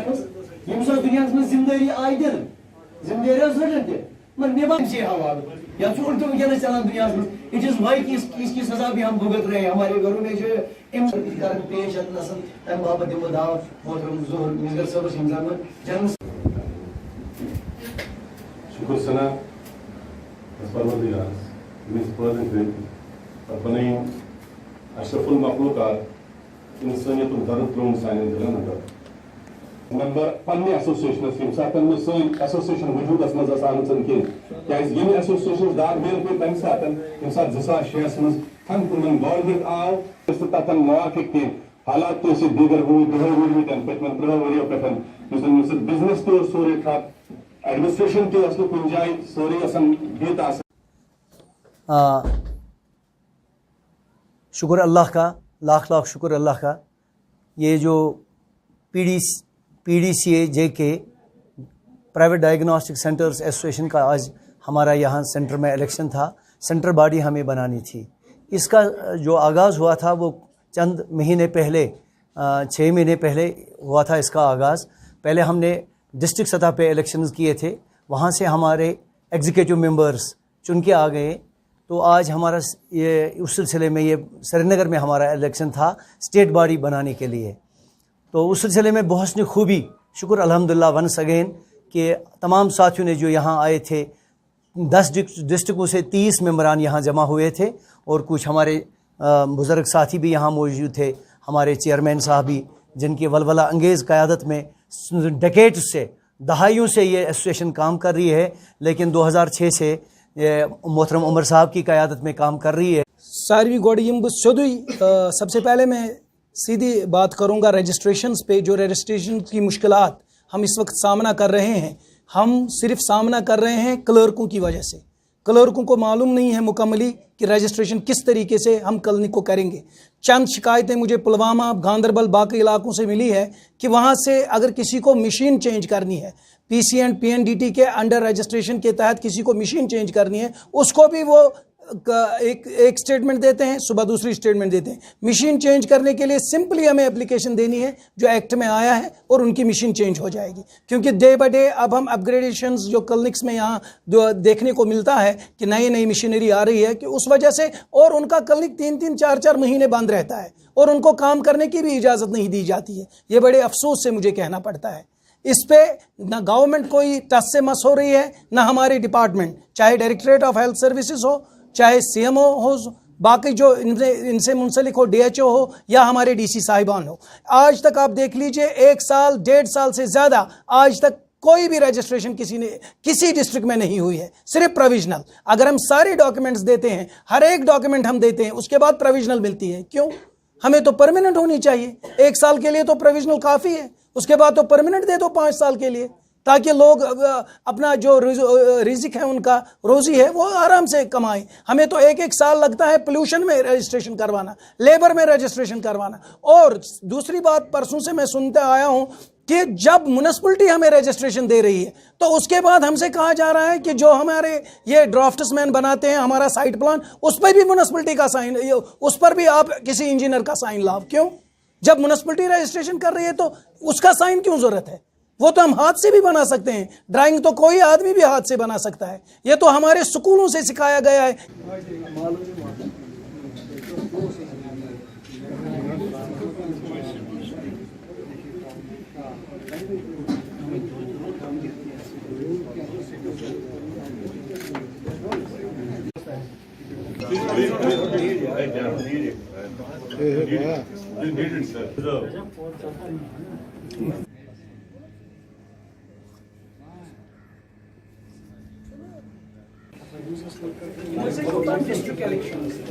ییٚمہِ ساتہٕ دُنیاہَس منٛز ذِمدٲری آیہِ دِنہٕ ذِمدٲری ٲس رٔٹِتھ تہِ مگر نِبھانے سے حوالہ یا چھُ اُلٹہٕ وٕنکٮ۪نَس چلان دُنیاہَس منٛز اٹ از وائی کہ اس کی سزا بھی ہم بھگت رہے ہیں ہمارے گھروں میں جو کرن پیش نسل تمہِ باپتھ دِمو دعوت محترم ظہور مِسگر صٲبس ییٚمہِ ساتہٕ جنگ شکر سنا پروردگار ییٚمِس پٲدٕ کٔرۍ بنٲیِم اشرف المخلوقات انسٲنیتُک درد ترٛووُن سانٮ۪ن دِلن اندر ممبر پننہِ ایسوسیشنس ییٚمہِ ساتہٕ نہٕ سٲنۍ ایسوسیشن وجوٗدس منٛز ٲس آمٕژ کینٛہہ کیٛازِ ییٚمہِ ایسوسیشنٕچ داغ بیل پیٚیہِ تمہِ ساتہٕ ییٚمہِ ساتہٕ 2006 منٛز تھنٛگن گورمنٹ آو ٲسۍ نہٕ تتٮ۪ن موافق کینٛہہ حالات تہِ ٲسۍ دیٖگر دۄہے روٗدمٕتۍ پٔتمٮ۪ن 30 ؤرۍیو پٮ۪ٹھ یُس زن یُس بِزنس تہِ اوس سورُے ٹھپ ایڈمنسٹریشن تہِ ٲس نہٕ کُنہِ جایہِ سٲرٕے ٲسن بِہِتھ آسان شکر اللہ کا لاکھ لاکھ شکر اللہ کا یہ جو پی ڈی سی اے جے کے پرائیویٹ ڈائگنوسٹک سینٹرز ایسوسیشن کا آج ہمارا یہاں سینٹر میں الیکشن تھا سینٹر باڈی ہمیں بنانی تھی اس کا جو آغاز ہوا تھا وہ چند مہینے پہلے 6 مہینے پہلے ہوا تھا اس کا آغاز پہلے ہم نے ڈسٹرکٹ سطح پہ الیکشنز کیے تھے وہاں سے ہمارے ایگزیکٹو ممبرز چن کے آ گئے تو آج ہمارا یہ اس سلسلے میں یہ سری نگر میں ہمارا الیکشن تھا اسٹیٹ باڈی بنانے کے لیے تو اس سلسلے میں بحسن خوبی شکر الحمدللہ ونس اگین کہ تمام ساتھیوں نے جو یہاں آئے تھے 10 ڈسٹرکوں سے 30 ممبران یہاں جمع ہوئے تھے اور کچھ ہمارے بزرگ ساتھی بھی یہاں موجود تھے ہمارے چیئرمین صاحب بھی جن کی ولولہ انگیز قیادت میں ڈیکیڈ سے دہائیوں سے یہ ایسوسیشن کام کر رہی ہے لیکن 2006 سے محترم عمر صاحب کی قیادت میں کام کر رہی ہے ساروی گوڑ سیودی سب سے پہلے میں سیدھی بات کروں گا رجسٹریشنز پہ جو رجسٹریشن کی مشکلات ہم اس وقت سامنا کر رہے ہیں ہم صرف سامنا کر رہے ہیں کلرکوں کی وجہ سے کلرکوں کو معلوم نہیں ہے مکملی کہ رجسٹریشن کس طریقے سے ہم کلینک کو کریں گے چند شکایتیں مجھے پلوامہ گاندربل باقی علاقوں سے ملی ہے کہ وہاں سے اگر کسی کو مشین چینج کرنی ہے P C and P N D T کے انڈر رجسٹریشن کے تحت کسی کو مشین چینج کرنی ہے اس کو بھی وہ ایک سٹیٹمنٹ دیتے ہیں صبح دوسری سٹیٹمنٹ دیتے ہیں مشین چینج کرنے کے لیے سمپلی ہمیں اپلیکیشن دینی ہے جو ایکٹ میں آیا ہے اور ان کی مشین چینج ہو جائے گی کیونکہ ڈے بائی ڈے اب ہم اپ گریڈیشنز جو کلینکس میں یہاں دیکھنے کو ملتا ہے کہ نئی مشینری آ رہی ہے کہ اس وجہ سے اور ان کا کلینک 3-4 مہینے بند رہتا ہے اور ان کو کام کرنے کی بھی اجازت نہیں دی جاتی ہے یہ بڑے افسوس سے مجھے کہنا پڑتا ہے اس پہ نہ گورنمنٹ کوئی ٹس سے مس ہو رہی ہے نہ ہمارے ڈپارٹمنٹ چاہے ڈائریکٹریٹ آف ہیلتھ سروسز ہو چاہے سی ایم او ہو باقی جو ان سے منسلک ہو ڈی ایچ او ہو یا ہمارے ڈی سی صاحبان ہو آج تک آپ دیکھ لیجئے 1 سال 1.5 سال سے زیادہ آج تک کوئی بھی رجسٹریشن کسی ڈسٹرکٹ میں نہیں ہوئی ہے صرف پروویژنل اگر ہم سارے ڈاکیومنٹس دیتے ہیں ہر ایک ڈاکیومنٹ ہم دیتے ہیں اس کے بعد پروویژنل ملتی ہے کیوں ہمیں تو پرماننٹ ہونی چاہیے 1 سال کے لیے تو پروویژنل کافی ہے اس کے بعد تو پرماننٹ دے دو 5 سال کے لیے تاکہ لوگ اپنا جو رزق ہے ان کا روزی ہے وہ آرام سے کمائیں ہمیں تو 1 سال لگتا ہے پولوشن میں رجسٹریشن کروانا لیبر میں رجسٹریشن کروانا اور دوسری بات پرسوں سے میں سنتا آیا ہوں کہ جب میونسپلٹی ہمیں رجسٹریشن دے رہی ہے تو اس کے بعد ہم سے کہا جا رہا ہے کہ جو ہمارے یہ ڈرافٹس مین بناتے ہیں ہمارا سائٹ پلان اس پر بھی میونسپلٹی کا سائن اس پر بھی آپ کسی انجینئر کا سائن لاؤ کیوں جب میونسپلٹی رجسٹریشن کر رہی ہے تو اس کا سائن کیوں ضرورت ہے وہ تو ہم ہاتھ سے بھی بنا سکتے ہیں ڈرائنگ تو کوئی آدمی بھی ہاتھ سے بنا سکتا ہے یہ تو ہمارے سکولوں سے سکھایا گیا ہے District elections.